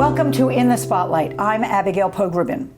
Welcome to In the Spotlight. I'm Abigail Pogrebin.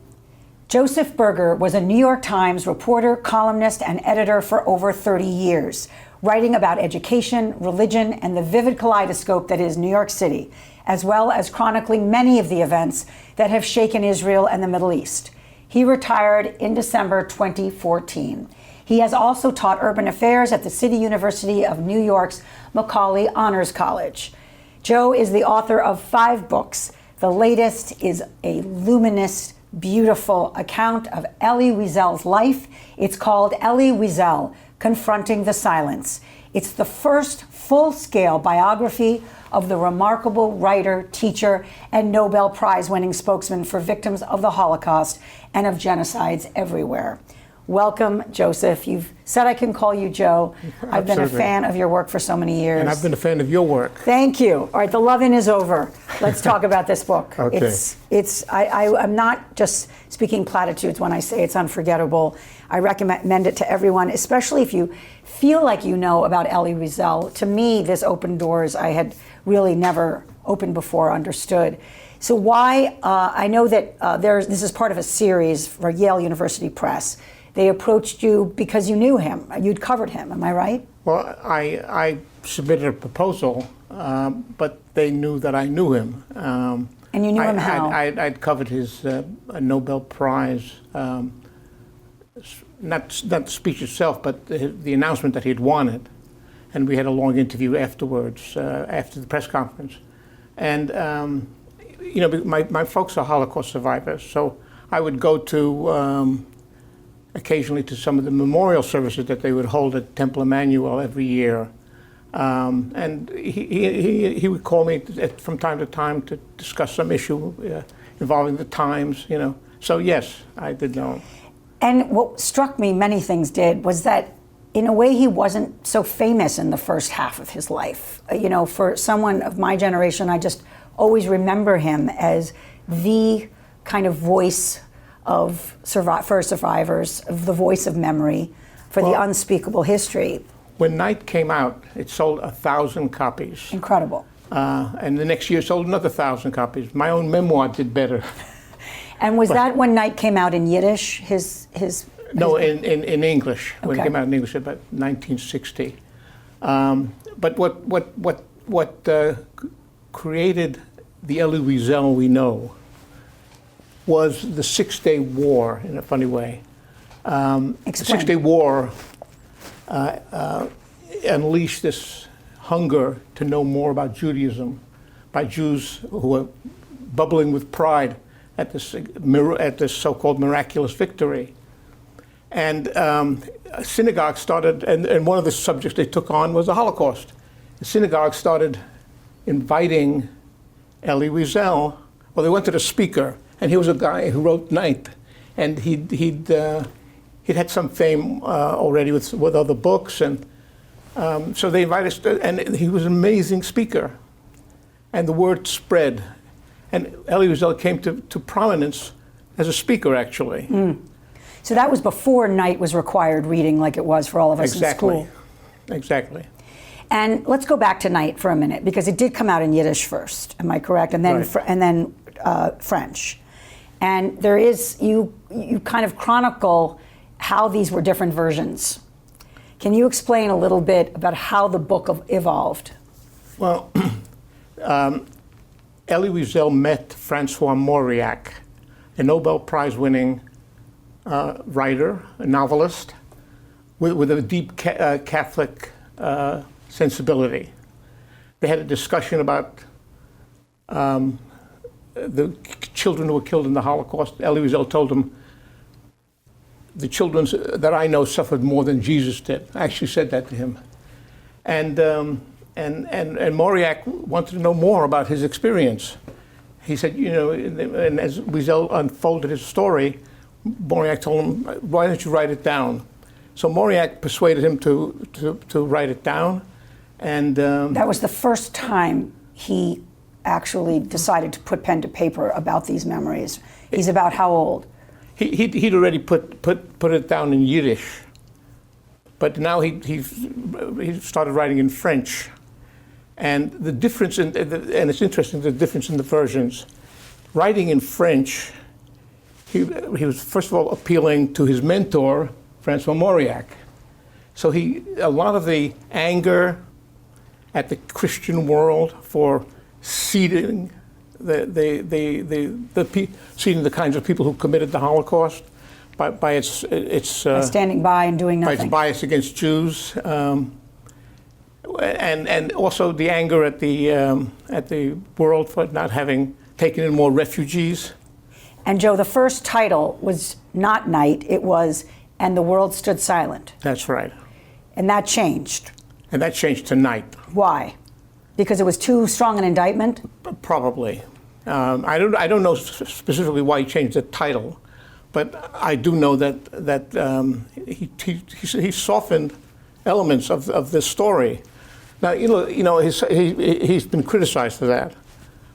Joseph Berger was a New York Times reporter, columnist, and editor for over 30 years, writing about education, religion, and the vivid kaleidoscope that is New York City, as well as chronicling many of the events that have shaken Israel and the Middle East. He retired in December 2014. He has also taught urban affairs at the City University of New York's Macaulay Honors College. Joe is the author of 5 books. The latest is a luminous, beautiful account of Elie Wiesel's life. It's called Elie Wiesel, Confronting the Silence. It's the first full-scale biography of the remarkable writer, teacher, and Nobel Prize-winning spokesman for victims of the Holocaust and of genocides everywhere. Welcome, Joseph. You've said I can call you Joe. Absolutely. I've been a fan of your work for so many years. And I've been a fan of your work. Thank you. All right, the loving is over. Let's talk about this book. Okay. I'm not just speaking platitudes when I say it's unforgettable. I recommend it to everyone, especially if you feel like you know about Elie Wiesel. To me, this opened doors I had really never opened before, understood. So why, I know that this is part of a series for Yale University Press. They approached you because you knew him. You'd covered him, am I right? Well, I submitted a proposal, but they knew that I knew him. And you knew him how? I'd covered his Nobel Prize, not the speech itself, but the announcement that he'd won it. And we had a long interview afterwards, after the press conference. And, my folks are Holocaust survivors, so I would go to occasionally to some of the memorial services that they would hold at Temple Emmanuel every year. And he would call me from time to time to discuss some issue involving the Times, So yes, I did know. And what struck me, many things did, was that in a way he wasn't so famous in the first half of his life. For someone of my generation, I just always remember him as the kind of voice of for survivors, of the voice of memory, for the unspeakable history. When Night came out, it sold 1,000 copies. Incredible. And the next year sold another 1,000 copies. My own memoir did better. And was that when Night came out in Yiddish? No, in English. Okay. When it came out in English, about 1960. But what created the Elie Wiesel we know was the 6-Day War, in a funny way. The 6-Day War unleashed this hunger to know more about Judaism by Jews who were bubbling with pride at this so-called miraculous victory. And a synagogue started, and one of the subjects they took on was the Holocaust. The synagogue started inviting Elie Wiesel. Well, they wanted a speaker, and he was a guy who wrote Night, and he'd had some fame already with other books, and so they invited us, and he was an amazing speaker, and the word spread, and Elie Wiesel came to prominence as a speaker, actually. Mm. So that was before Night was required reading like it was for all of us in school. Exactly. And let's go back to Night for a minute, because it did come out in Yiddish first, am I correct? And then right. French. And there is, you kind of chronicle how these were different versions. Can you explain a little bit about how the book evolved? Well, Elie Wiesel met Francois Mauriac, a Nobel Prize-winning writer, a novelist, with a deep Catholic sensibility. They had a discussion about the children who were killed in the Holocaust. Elie Wiesel told him, the children that I know suffered more than Jesus did. I actually said that to him. And Mauriac wanted to know more about his experience. He said, and as Wiesel unfolded his story, Mauriac told him, why don't you write it down? So Mauriac persuaded him to write it down. And that was the first time he actually decided to put pen to paper about these memories. He's about how old? He'd already put it down in Yiddish, but now he started writing in French. And the difference and it's interesting, the difference in the versions. writing in French, he was first of all appealing to his mentor, Francois Mauriac. So a lot of the anger at the Christian world for seeding seeding the kinds of people who committed the Holocaust by its by standing by and doing nothing. By its bias against Jews, and also the anger at the world for not having taken in more refugees. And Joe, the first title was not Night, it was And the World Stood Silent. That's right. And that changed. And that changed to Night. Why? Because it was too strong an indictment? Probably. I don't know specifically why he changed the title, but I do know that he softened elements of this story. Now he's been criticized for that.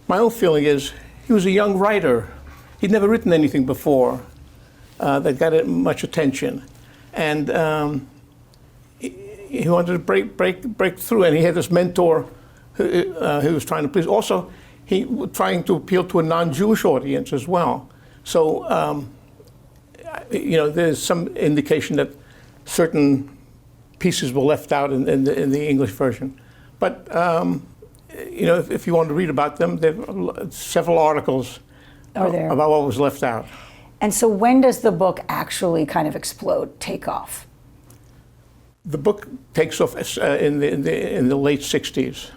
My own feeling is he was a young writer. He'd never written anything before that got much attention, and he wanted to break through. And he had this mentor who was trying to please. Also, he was trying to appeal to a non-Jewish audience as well. So, there's some indication that certain pieces were left out in the English version. But if you want to read about them, there are several articles about what was left out. And so, when does the book actually kind of explode, take off? The book takes off in the late '60s,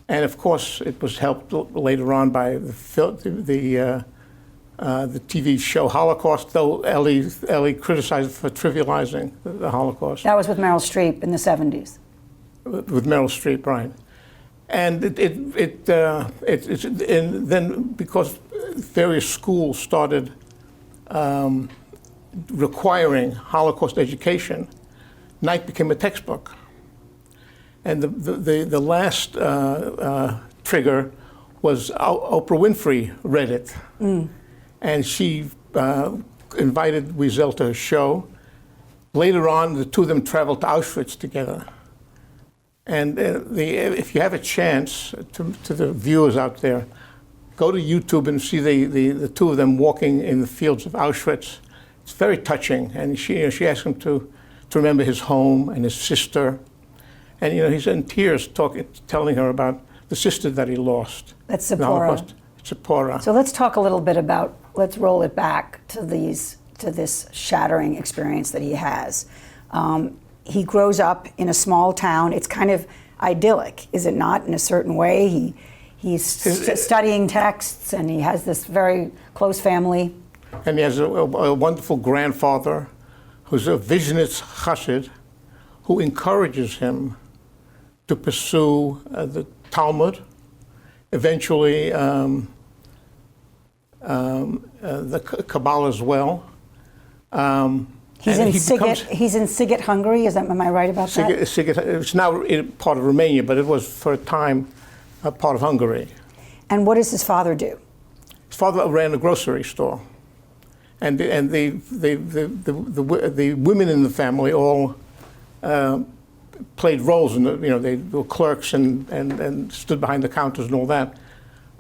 and of course, it was helped later on by the TV show Holocaust. Though Elie criticized it for trivializing the Holocaust. That was with Meryl Streep in the '70s. With Meryl Streep, right? And and then because various schools started requiring Holocaust education, Night became a textbook. And the last trigger was Oprah Winfrey read it. And she invited Wiesel to her show. Later on, the two of them traveled to Auschwitz together. And if you have a chance, to the viewers out there, go to YouTube and see the two of them walking in the fields of Auschwitz. It's very touching. And she asked him to remember his home and his sister. And he's in tears telling her about the sister that he lost. That's Zipporah. Zipporah. So let's talk a little bit about, let's roll it back to this shattering experience that he has. He grows up in a small town. It's kind of idyllic, is it not, in a certain way? He's studying texts, and he has this very close family. And he has a wonderful grandfather who's a Visionist Chassid who encourages him to pursue the Talmud, eventually the Kabbalah as well. He's in Sighet, Hungary. Am I right about that? Sighet, it's now part of Romania, but it was for a time part of Hungary. And what does his father do? His father ran a grocery store, and the women in the family all played roles in they were clerks and stood behind the counters and all that.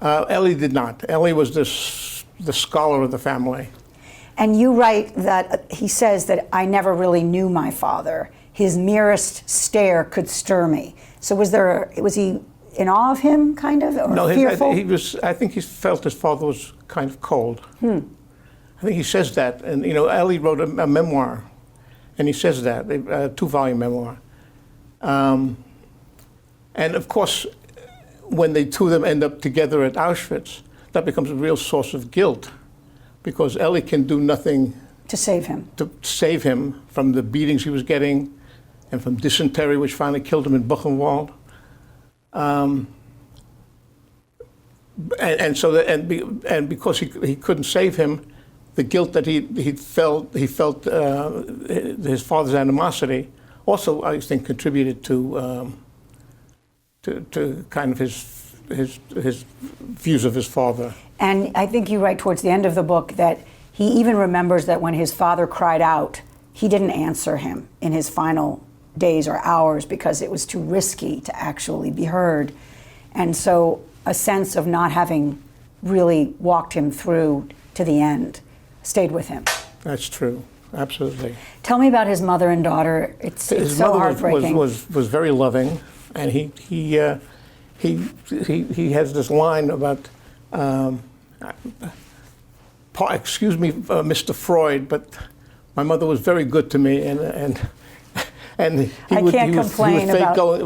Elie did not. Elie was the scholar of the family. And you write that he says that I never really knew my father. His merest stare could stir me. So was he in awe of him, kind of, or fearful? I think he felt his father was kind of cold. I think he says that, and Elie wrote a memoir, and he says that, a 2-volume memoir. And of course, when the two of them end up together at Auschwitz, that becomes a real source of guilt, because Elie can do nothing to save him from the beatings he was getting, and from dysentery, which finally killed him in Buchenwald. And because he couldn't save him, the guilt that he felt his father's animosity also, I think, contributed to kind of his views of his father. And I think you write towards the end of the book that he even remembers that when his father cried out, he didn't answer him in his final days or hours because it was too risky to actually be heard. And so a sense of not having really walked him through to the end, stayed with him. That's true, absolutely. Tell me about his mother and daughter. It's so heartbreaking. Was very loving, and he has this line about, excuse me, Mr. Freud, but my mother was very good to me, and he would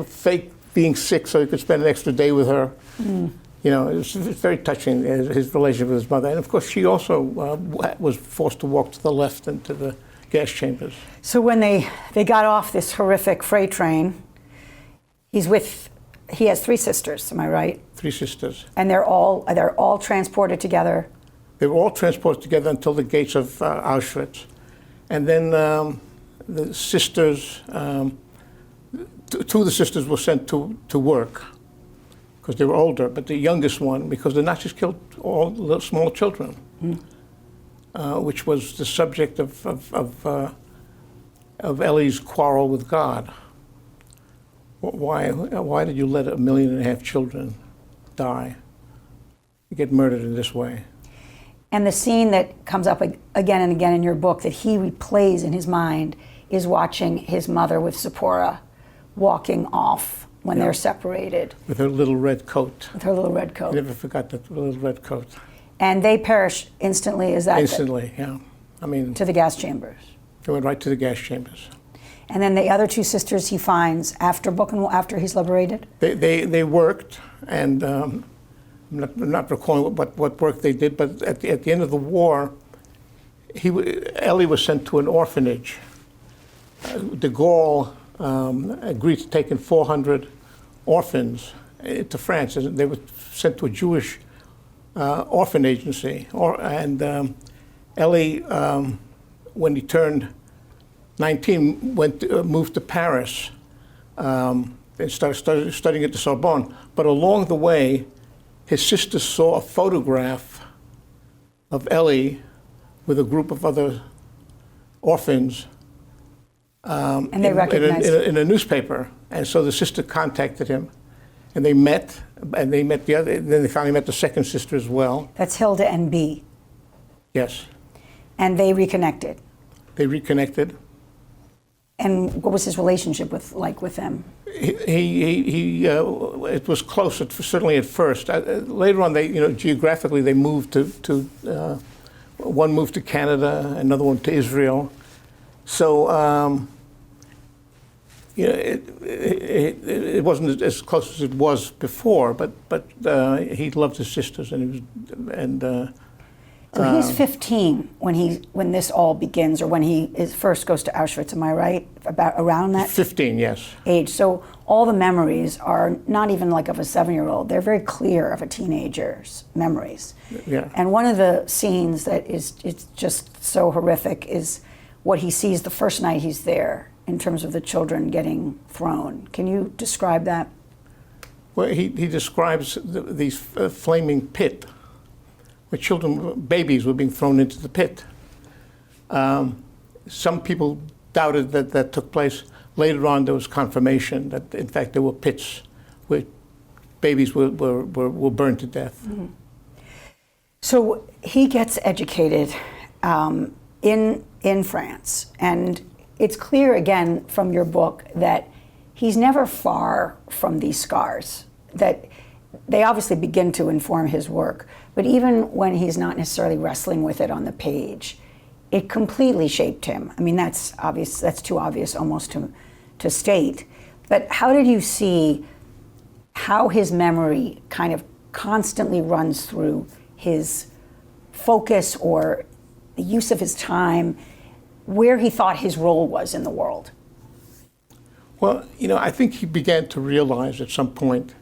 fake being sick so he could spend an extra day with her. Mm. You know, it was very touching, his relationship with his mother. And of course, she also was forced to walk to the left into the gas chambers. So when they got off this horrific freight train, he has 3 sisters, am I right? 3 sisters. And they're all transported together? They were all transported together until the gates of Auschwitz. And then the sisters, 2 of the sisters were sent to work because they were older, but the youngest one, because the Nazis killed all the small children, which was the subject of Elie's quarrel with God. Why did you let 1.5 million children die, get murdered in this way? And the scene that comes up again and again in your book that he replays in his mind is watching his mother with Zipporah walking off when they're separated. With her little red coat. With her little red coat. I never forgot that little red coat. And they perish instantly, is that? Instantly, yeah. I mean. To the gas chambers. They went right to the gas chambers. And then the other 2 sisters he finds after he's liberated? They worked, and I'm not recalling what work they did, but at the end of the war, Elie was sent to an orphanage. De Gaulle agreed to take in 400 orphans to France. They were sent to a Jewish orphan agency. Elie, when he turned 19, moved to Paris and started studying at the Sorbonne. But along the way, his sister saw a photograph of Elie with a group of other orphans and they recognized in a newspaper. And so the sister contacted him, and they met the other, and then they finally met the second sister as well. That's Hilda and B. Yes. And they reconnected. They reconnected. And what was his relationship with them? It was close, certainly at first. Later on, geographically, they moved to one moved to Canada, another one to Israel. So, it wasn't as close as it was before, but he loved his sisters, So he's 15 when this all begins, or when he first goes to Auschwitz. Am I right? About around that 15, yes. Age. So all the memories are not even like of a 7-year-old. They're very clear of a teenager's memories. Yeah. And one of the scenes that it's just so horrific is what he sees the first night he's there, in terms of the children getting thrown. Can you describe that? Well, he describes these flaming pit, where babies were being thrown into the pit. Some people doubted that took place. Later on, there was confirmation that, in fact, there were pits where babies were burned to death. Mm-hmm. So he gets educated in France, and it's clear again from your book that he's never far from these scars, that they obviously begin to inform his work. But even when he's not necessarily wrestling with it on the page, it completely shaped him. I mean, that's obvious. That's too obvious almost to state. But how did you see how his memory kind of constantly runs through his focus or the use of his time, where he thought his role was in the world? Well, I think he began to realize at some point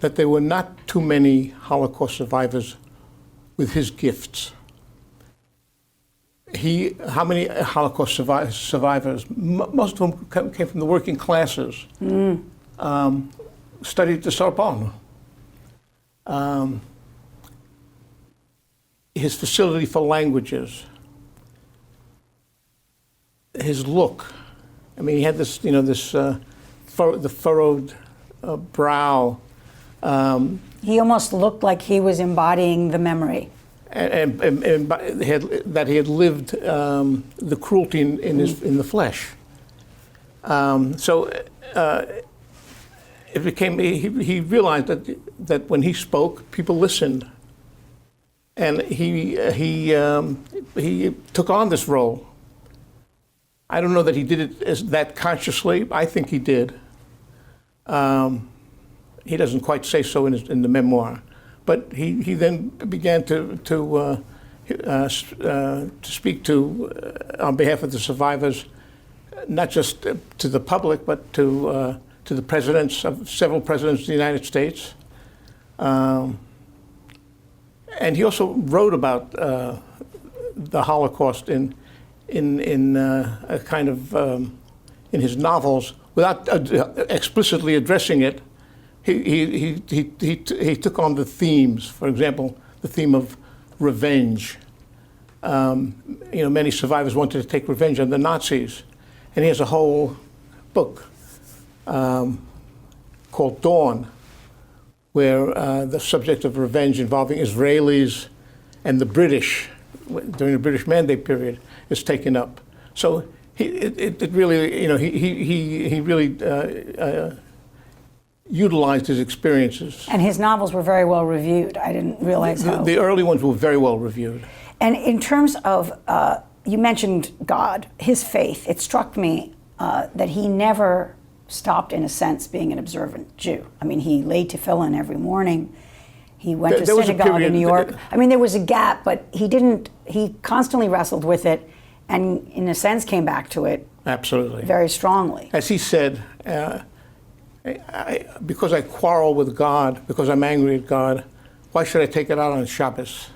that there were not too many Holocaust survivors with his gifts. How many Holocaust survivors? Most of them came from the working classes. Studied at the Sorbonne. His facility for languages. His look. I mean, he had this, the furrowed brow, He almost looked like he was embodying the memory. And that he had lived the cruelty in the flesh. It became, he realized that when he spoke, people listened. And he took on this role. I don't know that he did it that consciously. I think he did. He doesn't quite say so in the memoir, but he then began to speak on behalf of the survivors, not just to the public, but to the presidents of several presidents of the United States. And he also wrote about the Holocaust in a kind of in his novels without explicitly addressing it. He took on the themes. For example, the theme of revenge. Many survivors wanted to take revenge on the Nazis, and he has a whole book called Dawn, where the subject of revenge involving Israelis and the British during the British Mandate period is taken up. So he really utilized his experiences. And his novels were very well reviewed. I didn't realize how. The early ones were very well reviewed. And in terms of, you mentioned God, his faith, it struck me that he never stopped, in a sense, being an observant Jew. I mean, he laid tefillin every morning. He went to synagogue in New York. I mean, there was a gap, but he constantly wrestled with it and, in a sense, came back to it. Absolutely. Very strongly. As he said, because I quarrel with God, because I'm angry at God, why should I take it out on Shabbos?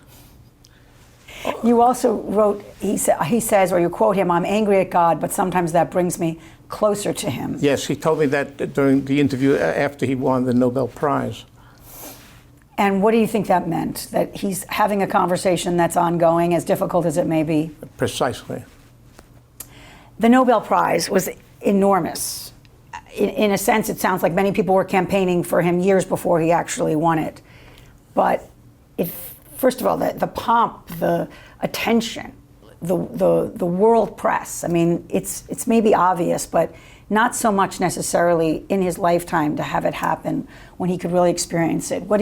You also wrote, he says, or you quote him, "I'm angry at God, but sometimes that brings me closer to him." Yes, he told me that during the interview after he won the Nobel Prize. And what do you think that meant? That he's having a conversation that's ongoing, as difficult as it may be? Precisely. The Nobel Prize was enormous. In a sense, it sounds like many people were campaigning for him years before he actually won it. But first of all, the pomp, the attention, the world press. I mean, it's maybe obvious, but not so much necessarily in his lifetime to have it happen when he could really experience it. What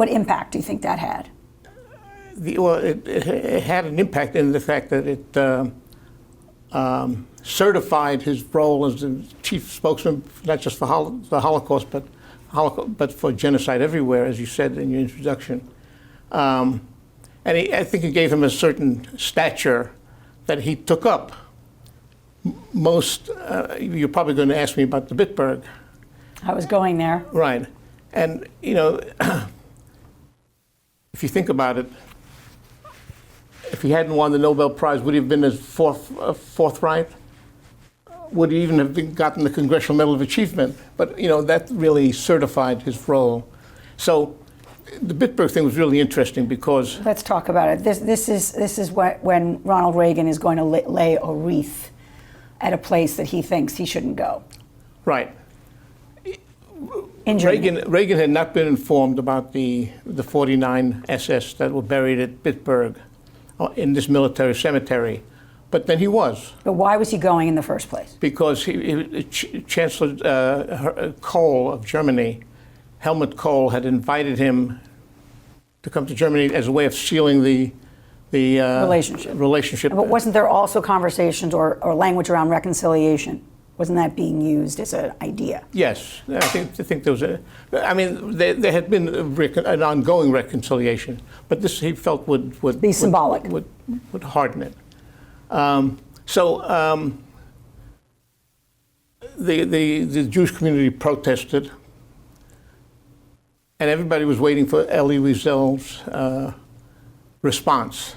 impact do you think that had? It had an impact in the fact that it certified his role as the chief spokesman, not just for the Holocaust, but for genocide everywhere, as you said in your introduction. And I think it gave him a certain stature that he took up. You're probably going to ask me about the Bitburg. I was going there. Right. And, if you think about it, if he hadn't won the Nobel Prize, would he have been as forthright? Would he even have gotten the Congressional Medal of Achievement? But, that really certified his role. So the Bitburg thing was really interesting because... Let's talk about it. This is when Ronald Reagan is going to lay a wreath at a place that he thinks he shouldn't go. Right. Reagan had not been informed about the 49 SS that were buried at Bitburg in this military cemetery, but then he was. But why was he going in the first place? Because Chancellor Kohl of Germany, Helmut Kohl, had invited him to come to Germany as a way of sealing the relationship. But wasn't there also conversations or language around reconciliation? Wasn't that being used as an idea? Yes, I think there was there had been an ongoing reconciliation, but this he felt would be symbolic, would harden it. The Jewish community protested, and everybody was waiting for Elie Wiesel's response.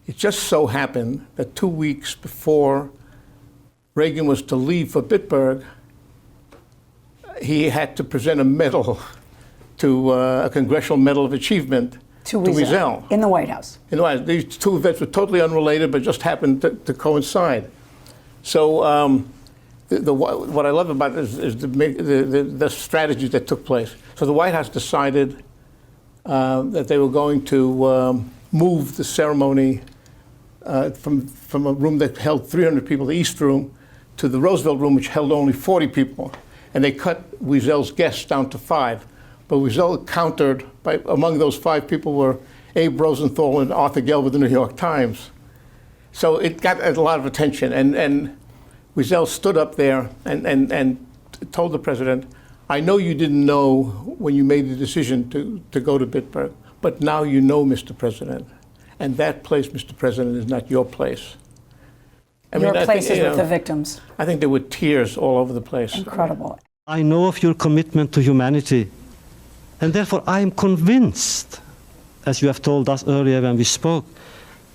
It just so happened that 2 weeks before Reagan was to leave for Bitburg, he had to present a medal a Congressional Medal of Achievement to Wiesel. In the White House. In the White House. These two events were totally unrelated, but just happened to coincide. So what I love about it is the strategy that took place. So the White House decided that they were going to move the ceremony from a room that held 300 people, the East Room, to the Roosevelt Room, which held only 40 people. And they cut Wiesel's guests down to 5. But Wiesel countered, among those 5 people were Abe Rosenthal and Arthur Gelb of the New York Times. So it got a lot of attention. And Wiesel stood up there and told the president, I know you didn't know when you made the decision to go to Bitburg, but now you know, Mr. President. And that place, Mr. President, is not your place. Your place is with the victims. I think there were tears all over the place. Incredible. I know of your commitment to humanity, and therefore I am convinced, as you have told us earlier when we spoke,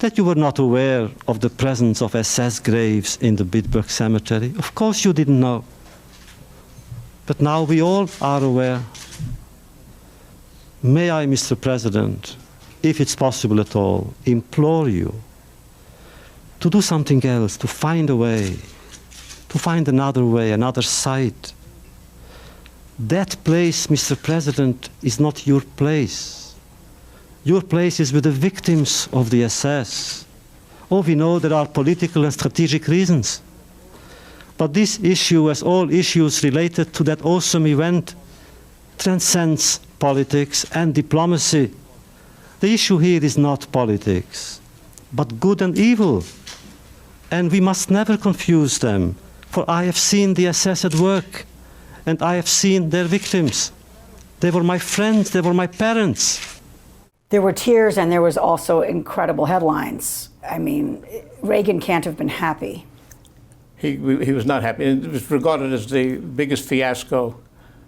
that you were not aware of the presence of SS graves in the Bitburg Cemetery. Of course you didn't know. But now we all are aware. May I, Mr. President, if it's possible at all, implore you to do something else, to find a way, to find another way, another site. That place, Mr. President, is not your place. Your place is with the victims of the SS. Oh, we know there are political and strategic reasons. But this issue, as all issues related to that awesome event, transcends politics and diplomacy. The issue here is not politics, but good and evil. And we must never confuse them, for I have seen the SS at work, and I have seen their victims. They were my friends, they were my parents. There were tears, and there was also incredible headlines. I mean, Reagan can't have been happy. He was not happy. It was regarded as the biggest fiasco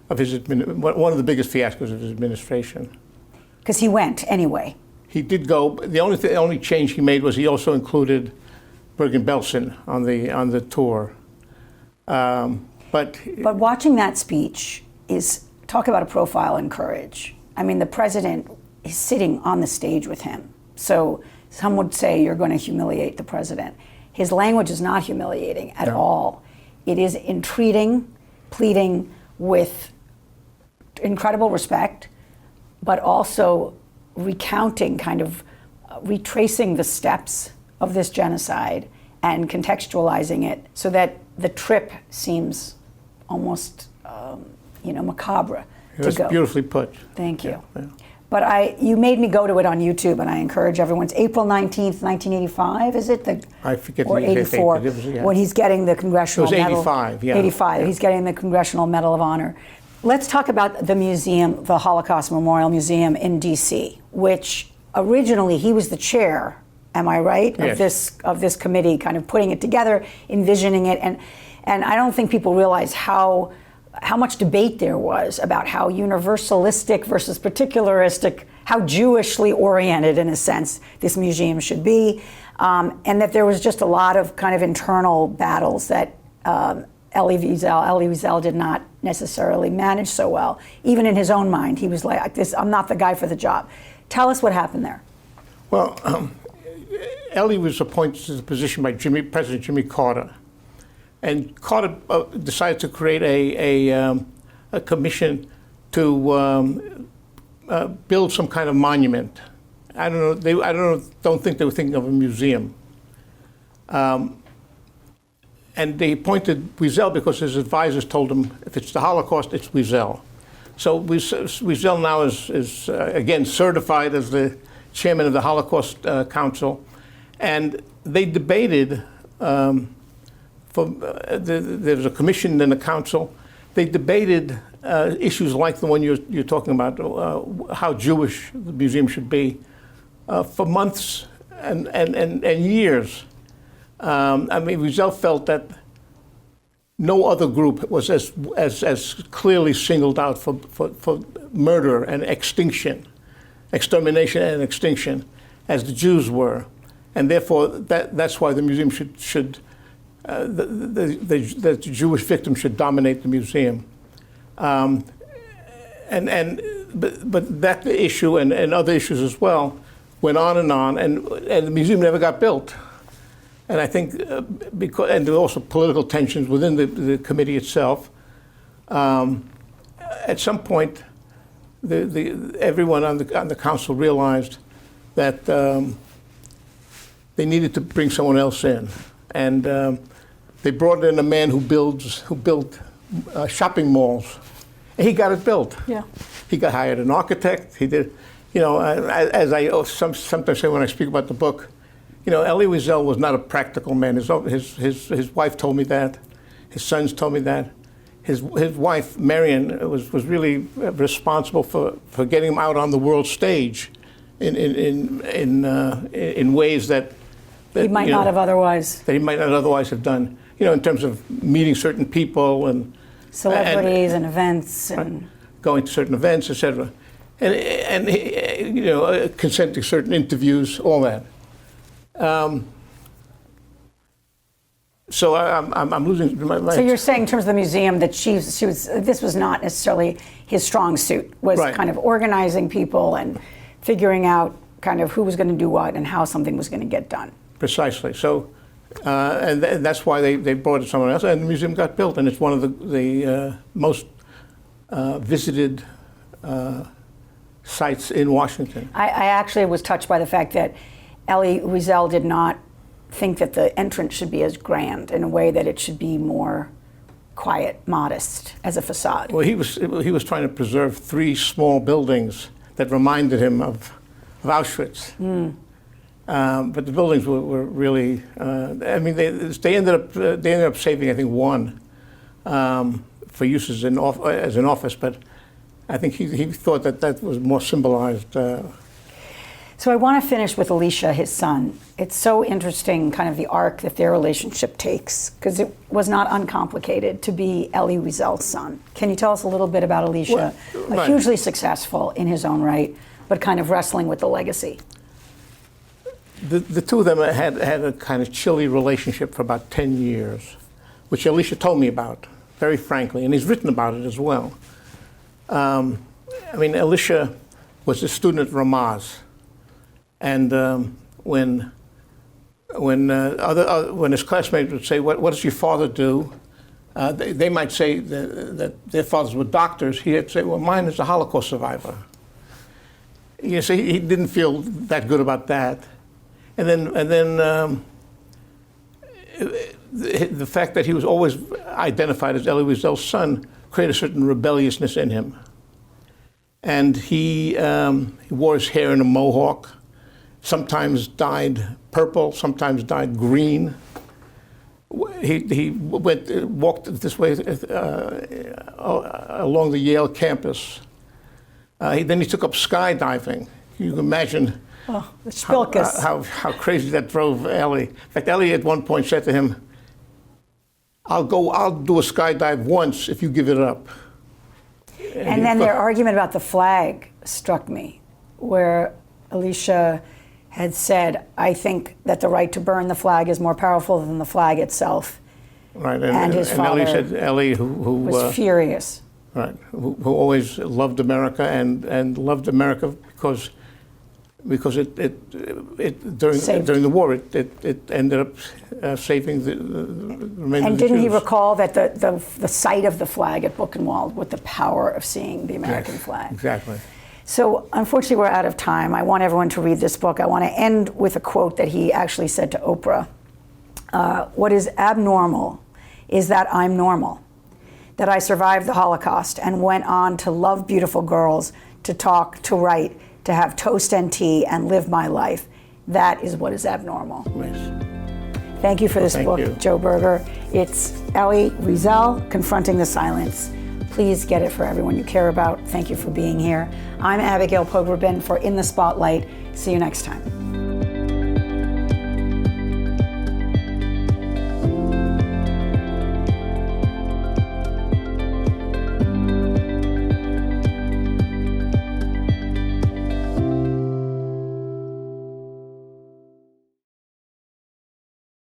of his one of the biggest fiascos of his administration. Because he went anyway. He did go. The only change he made was he also included Bergen-Belsen on the tour. But watching that speech is, talk about a profile in courage. I mean, the president is sitting on the stage with him. So some would say you're going to humiliate the president. His language is not humiliating at all. It is entreating, pleading with incredible respect, but also recounting, kind of retracing the steps of this genocide and contextualizing it so that the trip seems almost, macabre to go. It was beautifully put. Thank you. Yeah. But you made me go to it on YouTube, and I encourage everyone. It's April 19th, 1985, is it? I forget or the exact date, 84, but it was, yeah. when he's getting the Congressional Medal. It was 85, yeah. 85, yeah. He's getting the Congressional Medal of Honor. Let's talk about the museum, the Holocaust Memorial Museum in D.C., which originally he was the chair, am I right, yes. of this committee, kind of putting it together, envisioning it, and I don't think people realize how much debate there was about how universalistic versus particularistic, how Jewishly oriented, in a sense, this museum should be, and that there was just a lot of kind of internal battles that Elie Wiesel did not necessarily manage so well. Even in his own mind, he was like, I'm not the guy for the job. Tell us what happened there. Well, Elie was appointed to the position by President Jimmy Carter. And Carter decided to create a commission to build some kind of monument. I don't know. Don't think they were thinking of a museum. And they appointed Wiesel because his advisors told him, if it's the Holocaust, it's Wiesel. So Wiesel now is again certified as the chairman of the Holocaust Council, and they debated. There was a commission and a council. They debated issues like the one you're talking about, how Jewish the museum should be, for months and years. Wiesel felt that no other group was as clearly singled out for murder and extinction, extermination and extinction, as the Jews were, and therefore that's why the museum should. The Jewish victims should dominate the museum, but that issue and other issues as well went on, and the museum never got built. And I think because, and there were also political tensions within the committee itself. At some point, everyone on the council realized that they needed to bring someone else in, and they brought in a man who built shopping malls. And he got it built. Yeah. He got hired an architect. He did, as I sometimes say when I speak about the book, Elie Wiesel was not a practical man. His wife told me that. His sons told me that. His wife, Marion, was really responsible for getting him out on the world stage in ways that he might not have otherwise. That he might not otherwise have done. In terms of meeting certain people and celebrities and events and going to certain events, etc. And consenting to certain interviews, all that. So I'm losing my. So you're saying in terms of the museum that this was not necessarily his strong suit, was right. Kind of organizing people and figuring out kind of who was going to do what and how something was going to get done. Precisely. So, and that's why they brought in someone else, and the museum got built, and it's one of the most visited sites in Washington. I actually was touched by the fact that Elie Wiesel did not think that the entrance should be as grand, in a way that it should be more quiet, modest, as a facade. Well, he was trying to preserve 3 small buildings that reminded him of Auschwitz. But the buildings were really. They ended up saving, I think, 1 for use as an office. But I think he thought that was more symbolized. So I want to finish with Elisha, his son. It's so interesting, kind of the arc that their relationship takes, because it was not uncomplicated to be Elie Wiesel's son. Can you tell us a little bit about Elisha? Well, right. Hugely successful in his own right, but kind of wrestling with the legacy. The two of them had a kind of chilly relationship for about 10 years, which Elisha told me about, very frankly, and he's written about it as well. Elisha was a student at Ramaz. And when his classmates would say, "What does your father do?" They might say that their fathers were doctors. He'd say, "Well, mine is a Holocaust survivor." You see, he didn't feel that good about that. And then the fact that he was always identified as Elie Wiesel's son created a certain rebelliousness in him. And he wore his hair in a mohawk. Sometimes dyed purple, sometimes dyed green. He walked this way along the Yale campus. Then he took up skydiving. You can imagine the Spilkus. How crazy that drove Elie. In fact, Elie at one point said to him, I'll do a skydive once if you give it up. And then their argument about the flag struck me, where Elisha had said, I think that the right to burn the flag is more powerful than the flag itself. Right, and his father Elie who was furious. Right, who always loved America and loved America because it during the war it ended up saving the remainder And of the didn't he Jews. recall that the sight of the flag at Buchenwald with the power of seeing the American flag? Exactly. So unfortunately, we're out of time. I want everyone to read this book. I want to end with a quote that he actually said to Oprah. What is abnormal is that I'm normal, that I survived the Holocaust and went on to love beautiful girls, to talk, to write, to have toast and tea and live my life. That is what is abnormal. Nice. Thank you for this book, you. Joe Berger. It's Elie Wiesel, Confronting the Silence. Please get it for everyone you care about. Thank you for being here. I'm Abigail Pogrebin for In the Spotlight. See you next time.